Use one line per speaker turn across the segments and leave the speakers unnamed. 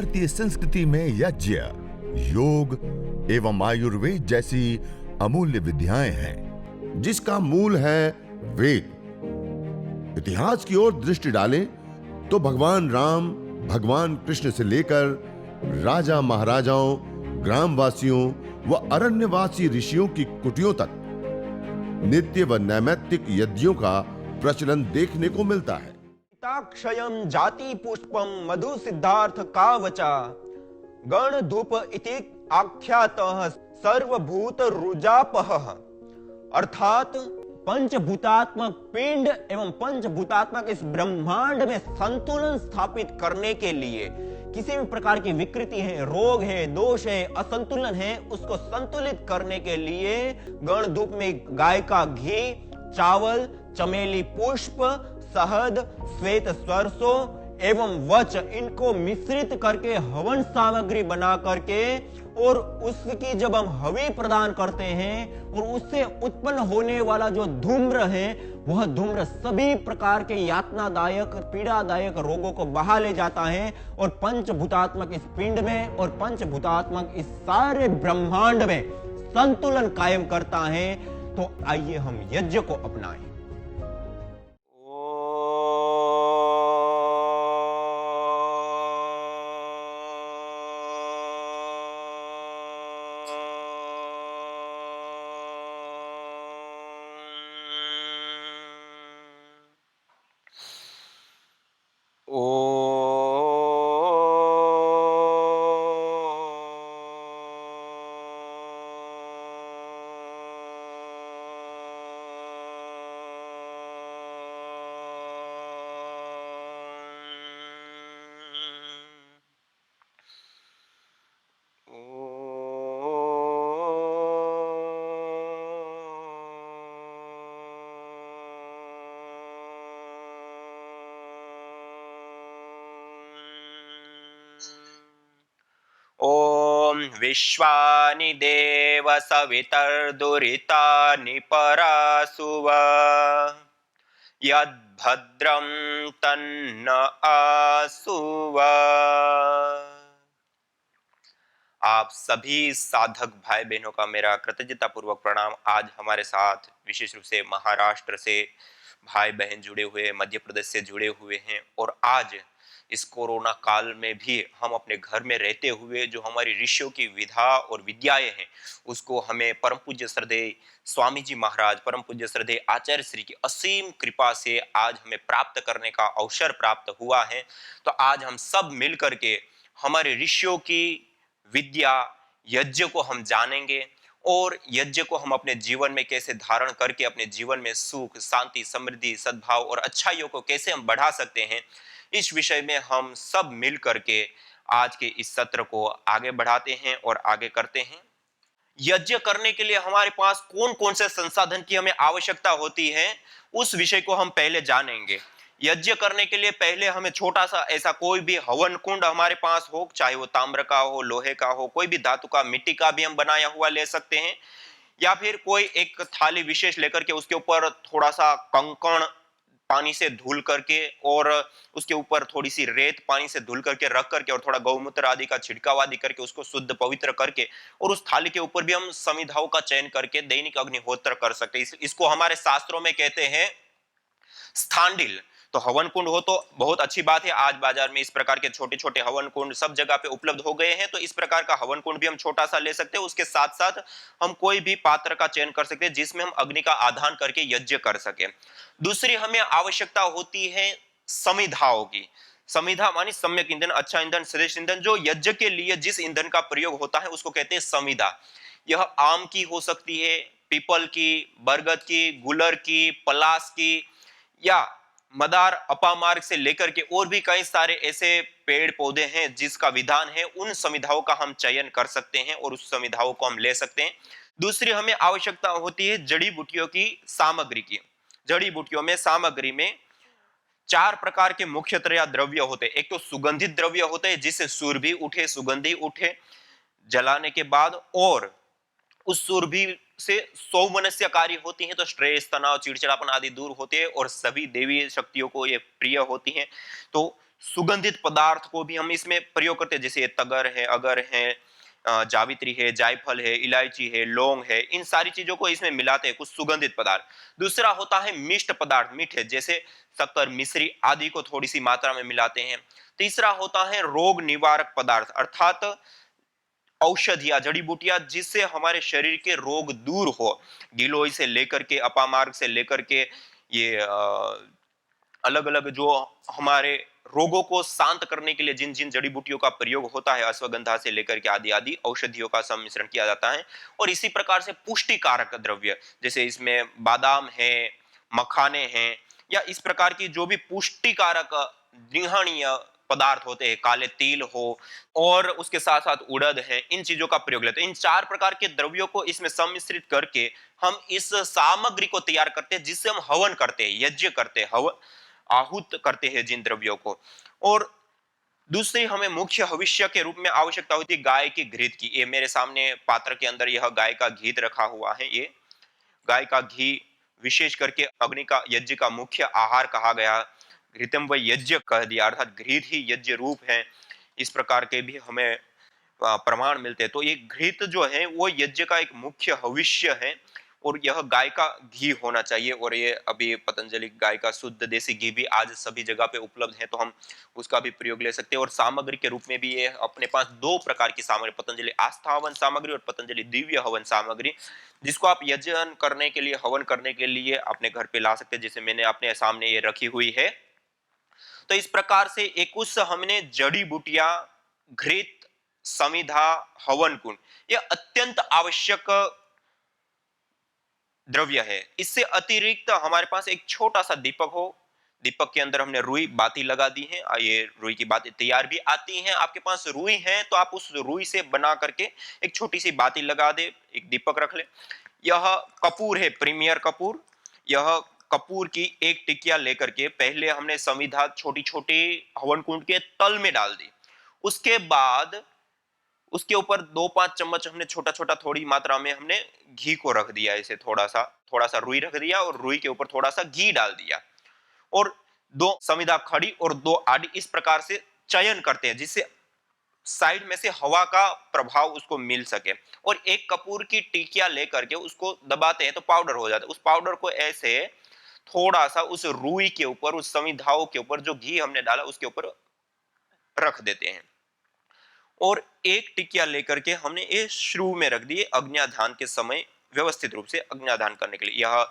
भारतीय संस्कृति में यज्ञ, योग एवं आयुर्वेद जैसी अमूल्य विद्याएं हैं, जिसका मूल है वेद। इतिहास की ओर दृष्टि डालें तो भगवान राम, भगवान कृष्ण से लेकर राजा महाराजाओं, ग्रामवासियों व अरण्यवासी ऋषियों की कुटियों तक नित्य व नैमित्तिक यज्ञों का प्रचलन देखने को मिलता है।
क्षयं जाति पुष्पम मधु सिद्धार्थ कावचा गण धूप इति आख्यातः सर्वभूत रुजापह। अर्थात पंचभूतात्मक पिंड एवं पंचभूतात्मक इस ब्रह्मांड में संतुलन स्थापित करने के लिए किसी भी प्रकार की विकृति है, रोग है, दोष है, असंतुलन है, उसको संतुलित करने के लिए गण धूप में गाय का घी, चावल, चमेली पुष्प, शहद, श्वेत सरसों एवं वच इनको मिश्रित करके हवन सामग्री बना करके और उसकी जब हम हवि प्रदान करते हैं और उससे उत्पन्न होने वाला जो धूम्र है, वह धूम्र सभी प्रकार के यातनादायक, पीड़ादायक रोगों को बहा ले जाता है और पंचभूतात्मक इस पिंड में और पंचभूतात्मक इस सारे ब्रह्मांड में संतुलन कायम करता है। तो आइए हम यज्ञ को अपनाएं। ओम विश्वानि देव सवितर्दुरितानि परासुव यद्भद्रं तन्न आसुव। आप सभी साधक भाई बहनों का मेरा कृतज्ञता पूर्वक प्रणाम। आज हमारे साथ विशेष रूप से महाराष्ट्र से भाई बहन जुड़े हुए, मध्य प्रदेश से जुड़े हुए हैं और आज इस कोरोना काल में भी हम अपने घर में रहते हुए जो हमारी ऋषियों की विधा और विद्याएं हैं उसको हमें परम पूज्य श्रद्धेय स्वामी जी महाराज, परम पूज्य श्रद्धेय आचार्य श्री की असीम कृपा से आज हमें प्राप्त करने का अवसर प्राप्त हुआ है। तो आज हम सब मिल करके हमारे ऋषियों की विद्या यज्ञ को हम जानेंगे और यज्ञ को हम अपने जीवन में कैसे धारण करके अपने जीवन में सुख, शांति, समृद्धि, सद्भाव और अच्छाइयों को कैसे हम बढ़ा सकते हैं, इस विषय में हम सब मिल करके आज के इस सत्र को आगे बढ़ाते हैं और आगे करते हैं। यज्ञ करने के लिए हमारे पास कौन कौन से संसाधन की हमें आवश्यकता होती है, उस विषय को हम पहले जानेंगे। यज्ञ करने के लिए पहले हमें छोटा सा ऐसा कोई भी हवन कुंड हमारे पास हो, चाहे वो ताम्र का हो, लोहे का हो, कोई भी धातु का, मिट्टी का भी हम बनाया हुआ ले सकते हैं, या फिर कोई एक थाली विशेष लेकर के उसके ऊपर थोड़ा सा कंकण पानी से धुल करके और उसके ऊपर थोड़ी सी रेत पानी से धुल करके रख करके और थोड़ा गौमूत्र आदि का छिड़काव आदि करके उसको शुद्ध पवित्र करके और उस थाली के ऊपर भी हम समिधाओं का चयन करके दैनिक अग्निहोत्र कर सकते हैं। इसको हमारे शास्त्रों में कहते हैं स्थांडिल। तो हवन कुंड हो तो बहुत अच्छी बात है। आज बाजार में इस प्रकार के छोटे छोटे हवन कुंड सब जगह पे उपलब्ध हो गए हैं, तो इस प्रकार का हवन कुंड भी हम छोटा सा ले सकते हैं। उसके साथ साथ हम कोई भी पात्र का चयन कर सकते हैं जिसमें हम अग्नि का आधान करके यज्ञ कर सके। दूसरी हमें आवश्यकता होती है समिधाओं की। समिधा मानी सम्यक ईंधन, अच्छा ईंधन, श्रेष्ठ ईंधन। जो यज्ञ के लिए जिस ईंधन का प्रयोग होता है उसको कहते हैं समिधा। यह आम की हो सकती है, पीपल की, बरगद की, गुलर की, पलास की, या मदार, अपामार्ग से लेकर के और भी कई सारे ऐसे पेड़ पौधे हैं जिसका विधान है। उन समिधाओं का हम चयन कर सकते हैं और उस समिधाओं को हम ले सकते हैं। दूसरी हमें आवश्यकता होती है जड़ी बूटियों की सामग्री की। जड़ी बूटियों में सामग्री में 4 प्रकार के मुख्यतया द्रव्य होते हैं। एक तो सुगंधित द्रव्य होते हैं जिससे सुरभि उठे, सुगंधी उठे जलाने के बाद, और उस सुरभि से सौमनस्यकारी होती हैं, तो स्ट्रेस, तनाव, चिड़चिड़ापन आदि दूर होते हैं और सभी देवी शक्तियों को ये प्रिय होती हैं। तो सुगंधित पदार्थ को भी हम इसमें प्रयोग करते हैं, जैसे तगर है, अगर है, जावित्री है, जायफल है, इलायची है, लौंग है, इन सारी चीजों को इसमें मिलाते हैं, कुछ सुगंधित पदार्थ। दूसरा होता है मिष्ट पदार्थ, मीठे, जैसे शक्कर, मिश्री आदि को थोड़ी सी मात्रा में मिलाते हैं। तीसरा होता है रोग निवारक पदार्थ, अर्थात औषधियां, जड़ी बूटियां, जिससे हमारे शरीर के रोग दूर हो। गिलोय से लेकर के, अपामार्ग से लेकर के, ये अलग अलग जो हमारे रोगों को शांत करने के लिए जिन जिन जड़ी बूटियों का प्रयोग होता है, अश्वगंधा से लेकर के आदि आदि औषधियों का सम्मिश्रण किया जाता है। और इसी प्रकार से पुष्टिकारक द्रव्य, जैसे इसमें बादाम है, मखाने हैं, या इस प्रकार की जो भी पुष्टिकारक गृहणीय पदार्थ होते हैं, काले तिल हो, और उसके साथ साथ उड़द है, इन चीजों का प्रयोग लेते हैं। इन चार प्रकार के द्रव्यों को इसमें सम्मिश्रित करके हम इस सामग्री को तैयार करते हैं, जिससे हम हवन करते हैं, यज्ञ करते हैं, हवन आहूत करते हैं जिन द्रव्यों को। और दूसरी हमें मुख्य भविष्य के रूप में आवश्यकता होती है गाय की घृत की। ये मेरे सामने पात्र के अंदर यह गाय का घी रखा हुआ है। ये गाय का घी विशेष करके अग्नि का, यज्ञ का मुख्य आहार कहा गया। घृतम व यज्ञ कह दिया, अर्थात घृत ही यज्ञ रूप है। इस प्रकार के भी हमें प्रमाण मिलते हैं। तो ये घृत जो है वो यज्ञ का एक मुख्य भविष्य है, और यह गाय का घी होना चाहिए। और ये अभी पतंजलि गाय का शुद्ध देसी घी भी आज सभी जगह पे उपलब्ध है, तो हम उसका भी प्रयोग ले सकते हैं। और सामग्री के रूप में भी ये अपने पास दो प्रकार की सामग्री, पतंजलि आस्था हवन सामग्री और पतंजलि दिव्य हवन सामग्री, जिसको आप यज्ञ करने के लिए, हवन करने के लिए अपने घर पे ला सकते हैं, जैसे मैंने अपने सामने ये रखी हुई है। तो इस प्रकार से एक उस हमने जड़ी बूटियां, घृत, समिधा, हवन कुंड, यह अत्यंत आवश्यक द्रव्य है। इससे अतिरिक्त हमारे पास एक छोटा सा दीपक हो, दीपक के अंदर हमने रुई बाती लगा दी है। ये रुई की बाती तैयार भी आती हैं, आपके पास रुई है तो आप उस रुई से बना करके एक छोटी सी बाती लगा दे, एक दीपक रख ले। यह कपूर है, प्रीमियर कपूर। यह कपूर की एक टिकिया लेकर के पहले हमने संविधा छोटी छोटी हवन कुंड के तल में डाल दी। उसके बाद उसके ऊपर 2-5 चम्मच हमने छोटा छोटा थोड़ी मात्रा में हमने घी को रख दिया, इसे थोड़ा सा रुई रख दिया, और रुई के ऊपर थोड़ा सा घी डाल दिया, और 2 संविधा खड़ी और 2 आड़ी, इस प्रकार से चयन करते हैं, जिससे साइड में से हवा का प्रभाव उसको मिल सके। और एक कपूर की टिकिया लेकर के उसको दबाते हैं तो पाउडर हो जाता है। उस पाउडर को ऐसे थोड़ा सा उस रुई के ऊपर, उस संविधाओं के ऊपर जो घी हमने डाला उसके ऊपर रख देते हैं। और एक टिकिया लेकर के हमने ये श्रू में रख दिए, अग्न्याधान के समय व्यवस्थित रूप से अग्न्याधान करने के लिए। यह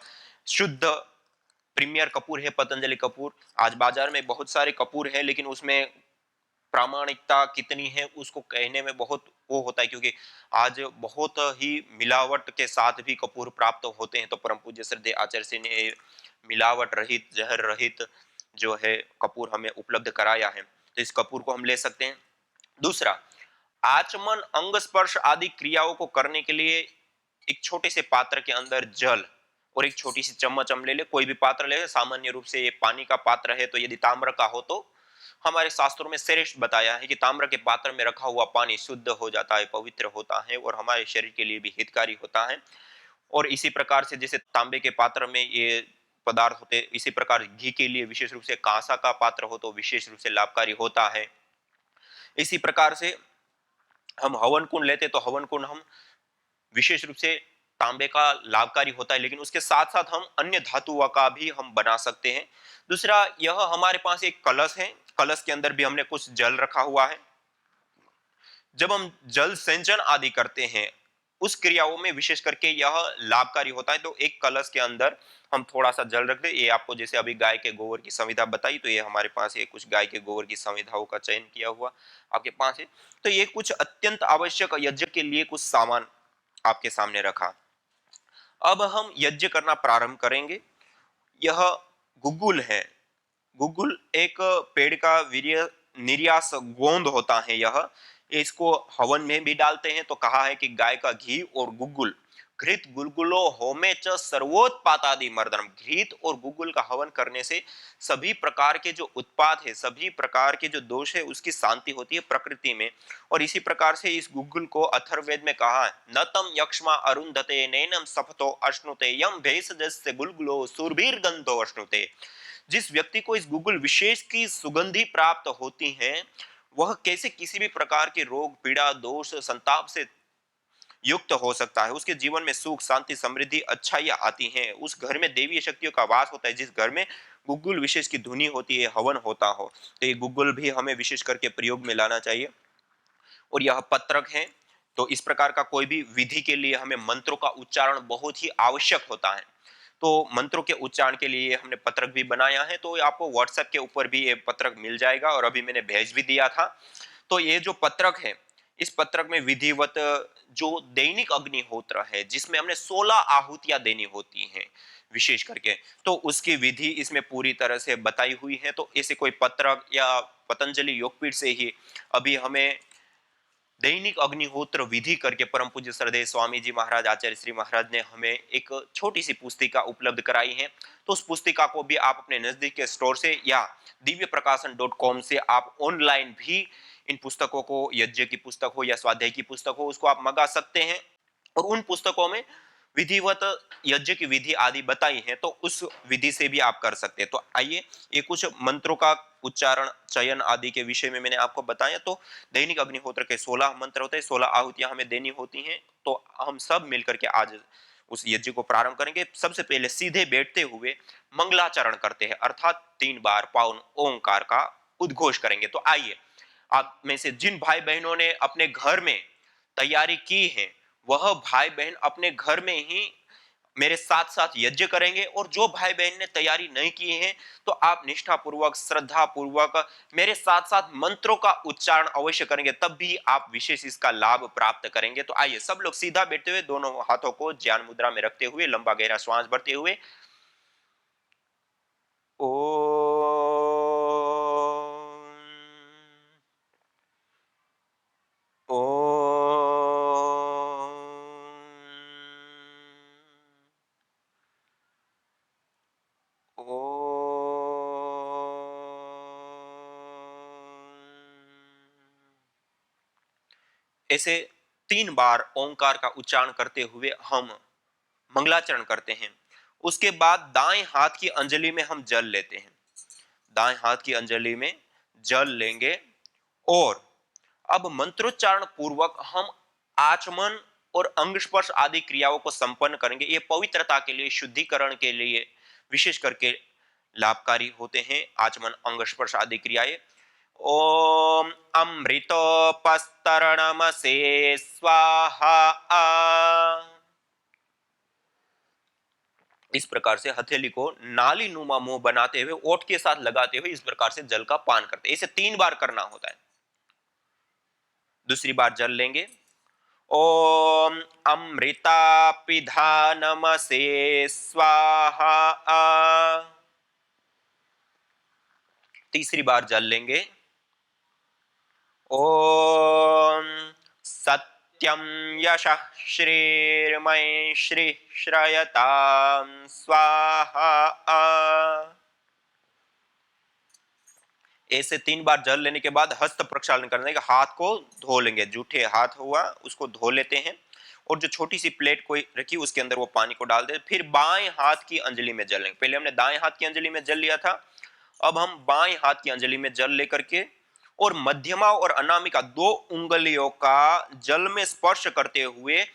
शुद्ध प्रीमियर कपूर है, पतंजलि कपूर। आज बाजार में बहुत सारे कपूर हैं, लेकिन उसमें प्रामाणिकता कितनी है उसको कहने में बहुत वो होता है, क्योंकि आज बहुत ही मिलावट के साथ भी कपूर प्राप्त होते हैं। तो परम पूज्य श्रद्धेय आचार्य श्री ने मिलावट रहित, जहर रहित जो है कपूर हमें उपलब्ध कराया है, तो इस कपूर को हम ले सकते हैं। दूसरा, आचमन, अंग स्पर्श आदि क्रियाओं को करने के लिए एक छोटे से पात्र के अंदर जल और एक छोटी सी चम्मच हम ले ले, कोई भी पात्र ले। सामान्य रूप से ये पानी का पात्र है, तो यदि ताम्र का हो तो हमारे शास्त्रों में श्रेष्ठ बताया है कि ताम्र के पात्र में रखा हुआ पानी शुद्ध हो जाता है, पवित्र होता है, और हमारे शरीर के लिए भी हितकारी होता है। और इसी प्रकार से जैसे तांबे के पात्र में ये पदार्थ होते, इसी प्रकार घी के लिए विशेष रूप से कांसा का पात्र हो तो विशेष रूप से लाभकारी होता है। इसी प्रकार से हम हवन कुंड लेते तो हवन कुंड हम विशेष रूप से तांबे का लाभकारी होता है, लेकिन उसके साथ साथ हम अन्य धातुओं का भी हम बना सकते हैं। दूसरा, यह हमारे पास एक कलश है, कलश के अंदर भी हमने कुछ जल रखा हुआ है। जब हम जल सिंचन आदि करते हैं उस क्रियाओं में विशेष करके यह लाभकारी होता है। तो एक कलश के अंदर हम थोड़ा सा जल रख दे। ये आपको जैसे अभी गाय के गोबर की संविधा बताई, तो ये हमारे पास ये कुछ गाय के गोबर की संविधाओं का चयन किया हुआ आपके पास है। तो ये कुछ अत्यंत आवश्यक यज्ञ के लिए कुछ सामान आपके सामने रखा। अब हम यज्ञ करना प्रारंभ करेंगे। यह गुग्गुल है। गुग्गुल एक पेड़ का वीर्य निर्यास गोंद होता है। यह इसको हवन में भी डालते हैं। तो कहा है कि गाय का घी और गुग्गुल, घृत गुलगुलो होमे च सर्वोत्पातादि मर्दनम, घृत और गुग्गुल का हवन करने से सभी प्रकार के जो उत्पात है, सभी प्रकार के जो दोष है, उसकी शांति होती है प्रकृति में। और इसी प्रकार से इस गुग्गुल को अथर्ववेद में कहा है, न तम यक्ष्मा अरुंधते नैनम सफतो अश्नुते यम भेषजस्य गुलगुलो सुरभीर गंधो अश्नुते। जिस व्यक्ति को इस गूगल विशेष की सुगंधी प्राप्त होती है, वह कैसे किसी भी प्रकार के रोग, पीड़ा, दोष, संताप से युक्त हो सकता है। उसके जीवन में सुख, शांति, समृद्धि, अच्छाइयाँ आती हैं। उस घर में देवीय शक्तियों का वास होता है, जिस घर में गुग्गुल विशेष की धुनी होती है, हवन होता हो। तो ये गुग्गुल भी हमें विशेष करके प्रयोग में लाना चाहिए। और यह पत्रक है, तो इस प्रकार का कोई भी विधि के लिए हमें मंत्रों का उच्चारण बहुत ही आवश्यक होता है। तो मंत्रों के उच्चारण के लिए हमने पत्रक भी बनाया है, तो आपको व्हाट्सएप के ऊपर भी ये पत्रक मिल जाएगा और अभी मैंने भेज भी दिया था। तो ये जो पत्रक है, इस पत्रक में विधिवत जो दैनिक अग्निहोत्र है, जिसमें हमने 16 आहुतियां देनी होती हैं विशेष करके, तो उसकी विधि इसमें पूरी तरह से बताई हुई है। तो ऐसे कोई पत्रक या पतंजलि योगपीठ से ही अभी हमें दैनिक अग्निहोत्र विधि करके परम पूज्य श्रद्धेय स्वामी जी महाराज, आचार्य श्री महाराज ने हमें एक छोटी सी पुस्तिका उपलब्ध कराई है। तो उस पुस्तिका को भी आप अपने नजदीक के स्टोर से या दिव्यप्रकाशन.com से आप ऑनलाइन भी इन पुस्तकों को, यज्ञ की पुस्तक हो या स्वाध्याय की पुस्तक हो, उसको आप मंगा सकते हैं। और उन पुस्तकों में विधिवत यज्ञ की विधि आदि बताई है, तो उस विधि से भी आप कर सकते हैं। तो आइए, ये कुछ मंत्रों का उच्चारण, चयन आदि के विषय में मैंने आपको बताया। तो दैनिक अग्निहोत्र के 16 मंत्र होते हैं, 16 आहुतियां हमें देनी होती हैं। तो हम सब मिलकर के आज उस यज्ञ को प्रारंभ करेंगे। सबसे पहले सीधे बैठते हुए मंगलाचरण करते हैं, अर्थात 3 बार पावन ओंकार का उद्घोष करेंगे। तो आइए, आप में से जिन भाई बहनों ने अपने घर में तैयारी की है, वह भाई बहन अपने घर में ही मेरे साथ साथ यज्ञ करेंगे। और जो भाई बहन ने तैयारी नहीं की है, तो आप निष्ठा पूर्वक, श्रद्धा पूर्वक मेरे साथ साथ मंत्रों का उच्चारण अवश्य करेंगे, तब भी आप विशेष इसका लाभ प्राप्त करेंगे। तो आइए, सब लोग सीधा बैठते हुए, दोनों हाथों को ज्ञान मुद्रा में रखते हुए, लंबा गहरा श्वास भरते हुए ओ ओ ऐसे 3 बार ओंकार का उच्चारण करते हुए हम मंगलाचरण करते हैं। उसके बाद दाएं हाथ की अंजलि में हम जल लेते हैं। दाएं हाथ की अंजलि में जल लेंगे और अब मंत्रोच्चारण पूर्वक हम आचमन और अंग स्पर्श आदि क्रियाओं को संपन्न करेंगे। ये पवित्रता के लिए, शुद्धिकरण के लिए विशेष करके लाभकारी होते हैं आचमन, अंग स्पर्श आदि क्रियाएं। ओम अमृतोपस्तरणमसे स्वाहा। इस प्रकार से हथेली को नाली नुमा मुंह बनाते हुए, ओठ के साथ लगाते हुए इस प्रकार से जल का पान करते हैं। इसे 3 बार करना होता है। दूसरी बार जल लेंगे। ओम अमृता पिधानमसे स्वाहा। तीसरी बार जल लेंगे। ओम सत्यम यशः श्रीर्मय श्री श्रयतां स्वाहा। ऐसे 3 बार जल लेने के बाद हस्त प्रक्षालन करने के, हाथ को धो लेंगे। जूठे हाथ हुआ उसको धो लेते हैं और जो छोटी सी प्लेट कोई रखी उसके अंदर वो पानी को डाल दे। फिर बाएं हाथ की अंजलि में जल लेंगे। पहले हमने दाएं हाथ की अंजलि में जल लिया था, अब हम बाएं हाथ की अंजलि में जल लेकर के और मध्यमा और अनामिका 2 उंगलियों का जल में स्पर्श करते हुए,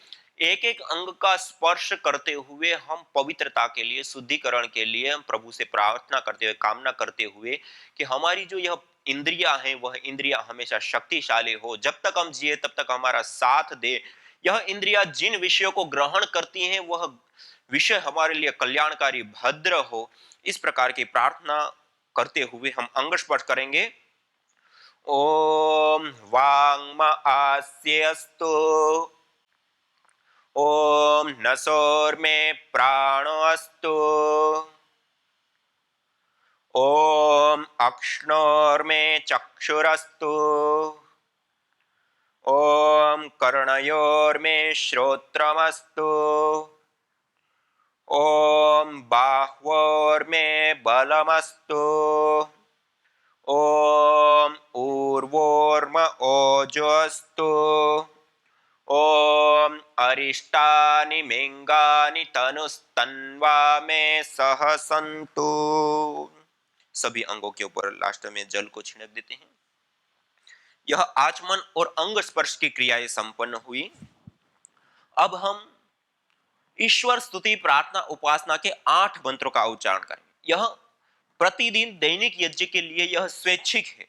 एक एक अंग का स्पर्श करते हुए हम पवित्रता के लिए, शुद्धिकरण के लिए हम प्रभु से प्रार्थना करते हुए, कामना करते हुए कि हमारी जो यह इंद्रियां हैं, वह इंद्रियां हमेशा शक्तिशाली हो। जब तक हम जिए तब तक हमारा साथ दे। यह इंद्रियां जिन विषयों को ग्रहण करती हैं, वह विषय हमारे लिए कल्याणकारी, भद्र हो। इस प्रकार की प्रार्थना करते हुए हम अंग स्पर्श करेंगे। ओम वांग्म आस्यस्तु। ओम नसोर्मे प्राणो अस्तु। ओम अक्ष्णोर्मे चक्षुरस्तु। ओम कर्णयोर्मे श्रोत्रमस्तु। ओम बाह्वोर्मे बलमस्तु। ओम ऊर्वोर्म ओजोस्तु। ओम अरिष्टानि मिंगानि तनुस्तन्वा मे सह सन्तु। सभी अंगों के ऊपर लास्ट में जल को छिड़क देते हैं। यह आचमन और अंग स्पर्श की क्रियाएं संपन्न हुई। अब हम ईश्वर स्तुति प्रार्थना उपासना के 8 मंत्रों का उच्चारण करेंगे। यह प्रतिदिन दैनिक यज्ञ के लिए यह स्वैच्छिक है।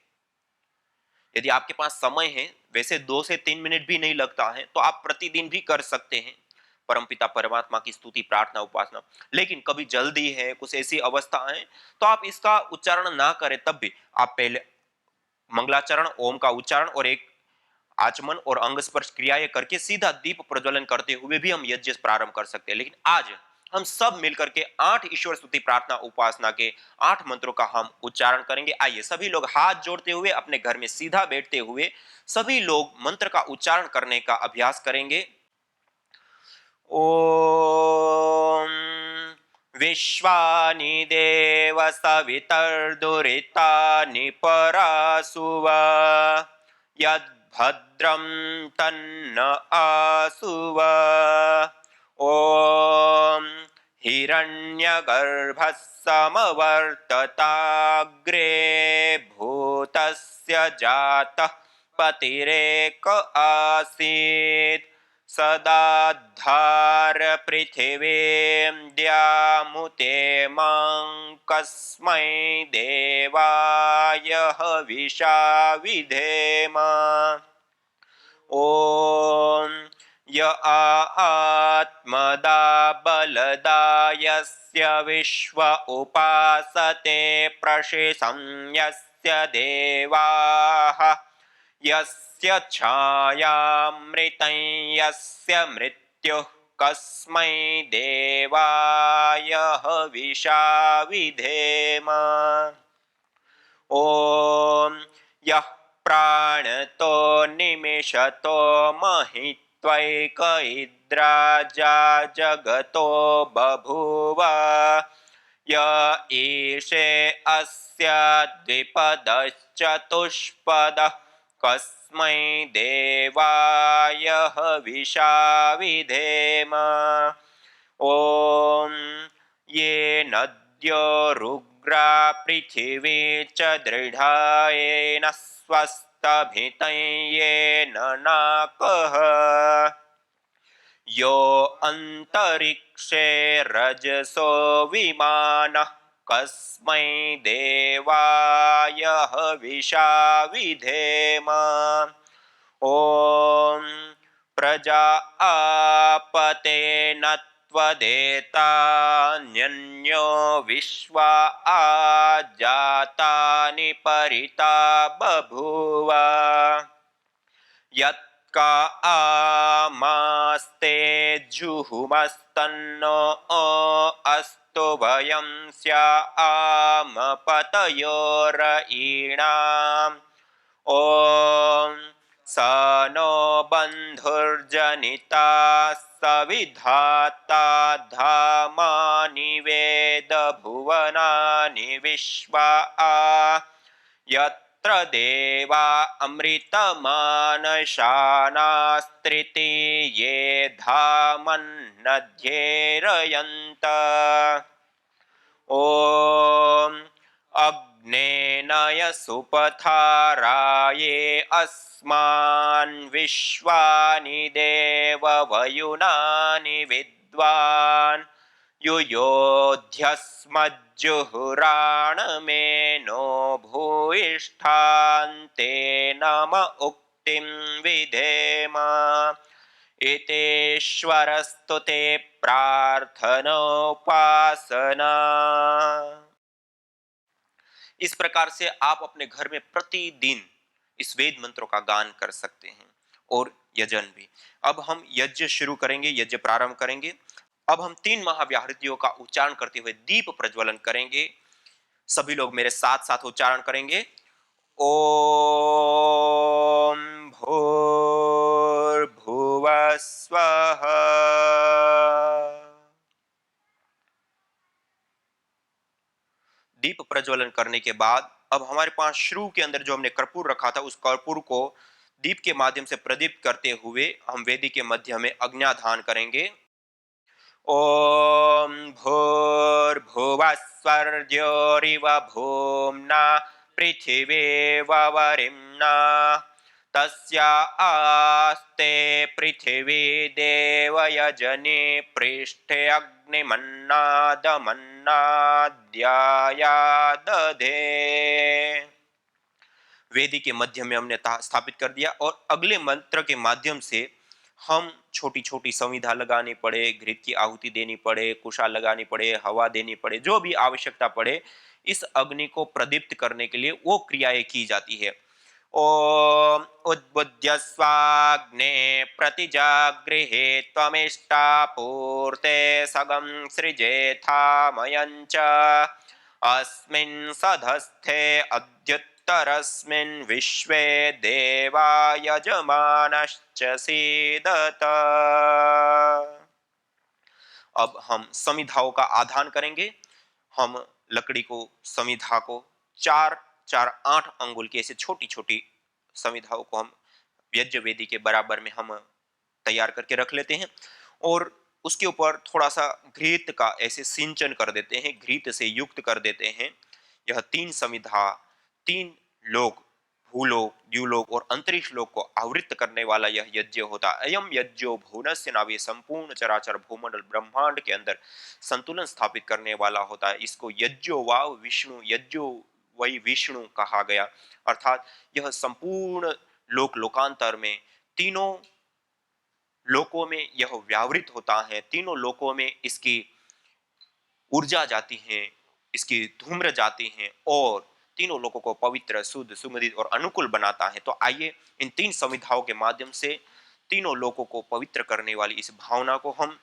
यदि आपके पास समय है, वैसे 2 से 3 मिनट भी नहीं लगता है, तो आप प्रतिदिन भी कर सकते हैं परमपिता परमात्मा की स्तुति प्रार्थना उपासना। लेकिन कभी जल्दी है, कुछ ऐसी अवस्था है, तो आप इसका उच्चारण ना करें, तब भी आप पहले मंगलाचरण ओम का उच्चारण और एक आचमन और अंग स्पर्श क्रियाएं करके सीधा दीप प्रज्वलन करते हुए भी हम यज्ञ प्रारंभ कर सकते हैं। लेकिन आज हम सब मिलकर के 8 ईश्वर स्तुति प्रार्थना उपासना के 8 मंत्रों का हम उच्चारण करेंगे। आइए सभी लोग हाथ जोड़ते हुए अपने घर में सीधा बैठते हुए सभी लोग मंत्र का उच्चारण करने का अभ्यास करेंगे। ओम विश्वानि देव सवितर्दुरितानि परासुव यद्भद्रं तन्न आसुव। ओम हिरण्यगर्भः समवर्तताग्रे भूतस्य जातः पतिरेक आसीत् सदाधार पृथिवीं द्यामुते मां कस्मै देवाय हविषा विधेम। ओम य आत्मदा बलदा यस्य विश्व उपासते प्रशिसं यस्य देवाः यस्य छायामृतं यस्य मृत्युः कस्मै देवाय हविषा विधेम। ओम यः प्राणतो निमिषतो महित्वैक इद्राजा जगतो बभूव य ईशे अस्य द्विपदश्चतुष्पदः कस्मै देवाय हविषा विधेम। ओम ये नद्यो रुग्रा पृथिवी च दृढायेन स्वस्तभितं येन नाकः यो अंतरिक्षे रजसो विमानः कस्मै देवाय हविषा विधेम। ओम प्रजापतेन त्वदेतान्यन्यो विश्वा आजातानि परिता बभूव यत्का आमास्ते जुहुमस्तन्नो अस्तु भयं स्याम पतयोरयीणाम्। ओम स नो बन्धुर्जनिता सविधाता धामानि वेद भुवनानि विश्वा यत्र देवा अमृतमानशानास्त्रिति ये धामन्नध्येरयन्त। ओम अग्नेनय सुपथाराये अस्मान् विश्वानि देववयुनानि विद्वान् युयोध्यस्मज्जुहुराणमेनो भूयिष्ठान्ते नम उक्तिं विधेम। इतेश्वरस्तु ते प्रार्थनोपासना। इस प्रकार से आप अपने घर में प्रतिदिन इस वेद मंत्रों का गान कर सकते हैं और यजन भी। अब हम यज्ञ शुरू करेंगे, यज्ञ प्रारंभ करेंगे। अब हम 3 महाव्याहृतियों का उच्चारण करते हुए दीप प्रज्वलन करेंगे। सभी लोग मेरे साथ साथ उच्चारण करेंगे। ओम भूर्भुवः स्वः। दीप प्रज्वलन करने के बाद अब हमारे पास श्रू के अंदर जो हमने कर्पूर रखा था, उस कर्पूर को दीप के माध्यम से प्रदीप्त करते हुए हम वेदी के मध्य में अग्न्याधान करेंगे। ॐ भूर्भुवस्वर्योरिव भूम्ना पृथिवीवरिम्ना तस्या आस्ते पृथिवी देवयजने पृष्ठे अग्निमन्नादमन्नाद्याया दधे। वेदी के मध्य में हमने स्थापित कर दिया और अगले मंत्र के माध्यम से हम छोटी छोटी संविधा लगानी पड़े, घृत की आहुति देनी पड़े, कुशा लगानी पड़े, हवा देनी पड़े, जो भी आवश्यकता पड़े इस अग्नि को प्रदीप्त करने के लिए वो क्रियाएं की जाती है। ओम उद्बुद्ध्य स्वाग्ने प्रतिजागृहे त्वमिष्टा पूर्ते सगं सृजेथामयञ्च अस्मिन् सधस्थे अद्युत्तरस्मिन् विश्वे देवा यजमानश्च सीदत। अब हम समिधाओं का आधान करेंगे। हम लकड़ी को, समिधा को 4 4 8 अंगुल की ऐसे छोटी छोटी समिधाओं को हम यज्ञ वेदी के बराबर में हम तैयार करके रख लेते हैं और उसके ऊपर थोड़ा सा घृत का ऐसे सिंचन कर देते हैं, घृत से युक्त कर देते हैं। यह 3 समिधा 3 लोक, भूलोक, द्युलोक और अंतरिक्ष लोक को आवृत करने वाला यह यज्ञ होता है। अयम यज्ञो भुवनस्य नाभि, संपूर्ण चराचर भूमंडल ब्रह्मांड के अंदर संतुलन स्थापित करने वाला होता है। इसको यज्ञो वाव विष्णु, यज्ञो वही विष्णु कहा गया, अर्थात यह संपूर्ण लोक लोकांतर में तीनों लोकों में यह व्यावृत होता है। तीनों लोकों में इसकी ऊर्जा जाती है, इसकी धूम्र जाती है और तीनों लोगों को पवित्र, शुद्ध, सुगंधित और अनुकूल बनाता है। तो आइए इन 3 समिधाओं के माध्यम से तीनों लोगों को पवित्र करने वाली इस भावना को हम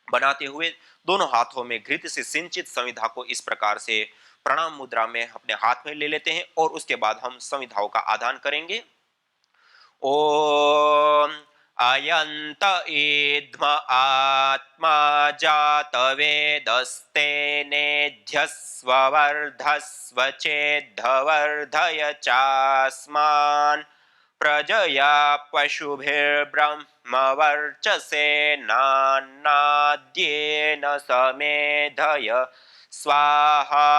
बनाते हुए दोनों हाथों में घृत से सिंचित समिधा को इस प्रकार से प्रणाम मुद्रा में अपने हाथ में ले लेते हैं और उसके बाद हम समिधाओं का आदान करेंगे। ओम अयंत ईद्म आत्मा जात वेदस्ते नेध्यस्व वर्धस्व चेद्धवर्धय चास्मान् प्रजया पशुभिर्ब्रह्मवर्चसे नान्नाद्येन समेधय स्वाहा।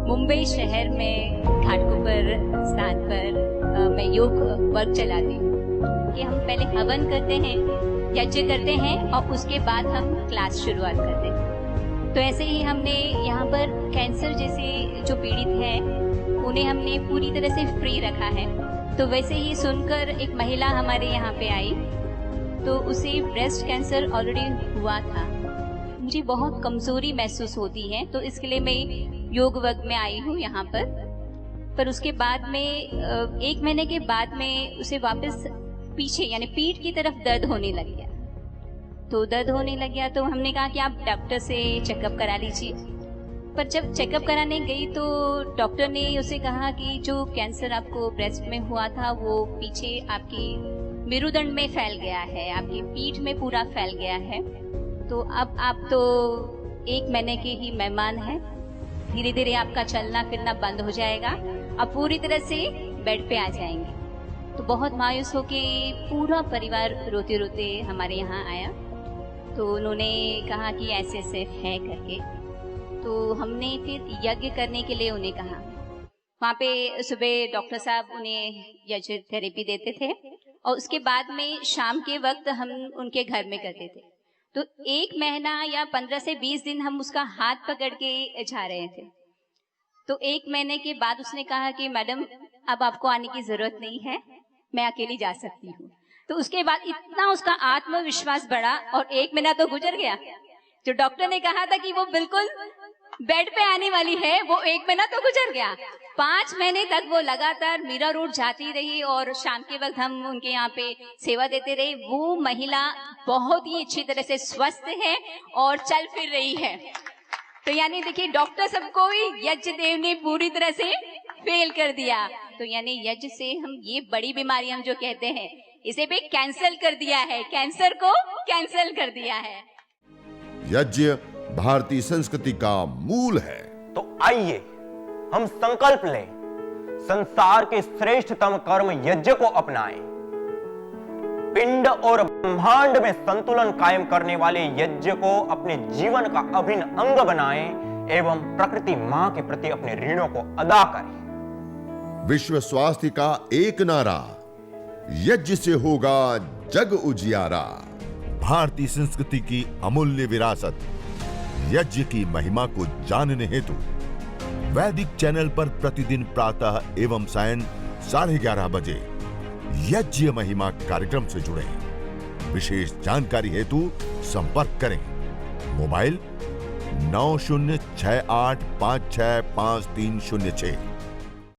मुंबई शहर में घाटकोपर स्थान पर मैं योग वर्क चलाती हूँ कि हम पहले हवन करते हैं, यज्ञ करते हैं और उसके बाद हम क्लास शुरुआत करते हैं। तो ऐसे ही हमने यहाँ पर कैंसर जैसे जो पीड़ित हैं उन्हें हमने पूरी तरह से फ्री रखा है। तो वैसे ही सुनकर एक महिला हमारे यहाँ पे आई, तो उसे ब्रेस्ट कैंसर ऑलरेडी हुआ था। मुझे बहुत कमजोरी महसूस होती है, तो इसके लिए मैं योग वर्ग में आई हूँ यहाँ पर उसके बाद में 1 महीने के बाद में उसे वापस पीछे यानी पीठ की तरफ दर्द होने लग गया। तो दर्द होने लग गया तो हमने कहा कि आप डॉक्टर से चेकअप करा लीजिए। पर जब चेकअप कराने गई तो डॉक्टर ने उसे कहा कि जो कैंसर आपको ब्रेस्ट में हुआ था वो पीछे आपकी मेरुदंड में फैल गया है, आपकी पीठ में पूरा फैल गया है। तो अब आप तो 1 महीने के ही मेहमान हैं, धीरे धीरे आपका चलना फिरना बंद हो जाएगा, आप पूरी तरह से बेड पे आ जाएंगे। तो बहुत मायूस होके पूरा परिवार रोते रोते हमारे यहाँ आया। तो उन्होंने कहा कि ऐसे ऐसे है करके। तो हमने फिर यज्ञ करने के लिए उन्हें कहा। वहाँ पे सुबह डॉक्टर साहब उन्हें यज्ञ थेरेपी देते थे और उसके बाद में शाम के वक्त हम उनके घर में करते थे। तो 1 महीना या 15 से 20 दिन हम उसका हाथ पकड़ के जा रहे थे। तो 1 महीने के बाद उसने कहा कि मैडम अब आपको आने की जरूरत नहीं है, मैं अकेली जा सकती हूँ। तो उसके बाद इतना उसका आत्मविश्वास बढ़ा और 1 महीना तो गुजर गया। जो डॉक्टर ने कहा था कि वो बिल्कुल बेड पे आने वाली है, वो 1 महीना तो गुजर गया। 5 महीने तक वो लगातार मीरा रोड जाती रही और शाम के वक्त हम उनके यहाँ पे सेवा देते रहे। वो महिला बहुत ही अच्छी तरह से स्वस्थ है और चल फिर रही है। तो यानी देखिए डॉक्टर सबको ही यज्ञ देव ने पूरी तरह से फेल कर दिया। तो यानी यज्ञ से हम ये बड़ी बीमारी हम जो कहते हैं इसे भी कैंसिल कर दिया है, कैंसर को कैंसिल कर दिया है।
यज्ञ भारतीय संस्कृति का मूल है।
तो आइए हम संकल्प लें संसार के श्रेष्ठतम कर्म यज्ञ को अपनाएं। पिंड और ब्रह्मांड में संतुलन कायम करने वाले यज्ञ को अपने जीवन का अभिन्न अंग बनाएं एवं प्रकृति मां के प्रति अपने ऋणों को अदा करें।
विश्व स्वास्थ्य का एक नारा, यज्ञ से होगा जग उजियारा।
भारतीय संस्कृति की अमूल्य विरासत यज्ञ की महिमा को जानने हेतु वैदिक चैनल पर प्रतिदिन प्रातः एवं सायं 11:30 बजे यज्ञ महिमा कार्यक्रम से जुड़े। विशेष जानकारी हेतु संपर्क करें। मोबाइल 9068565306।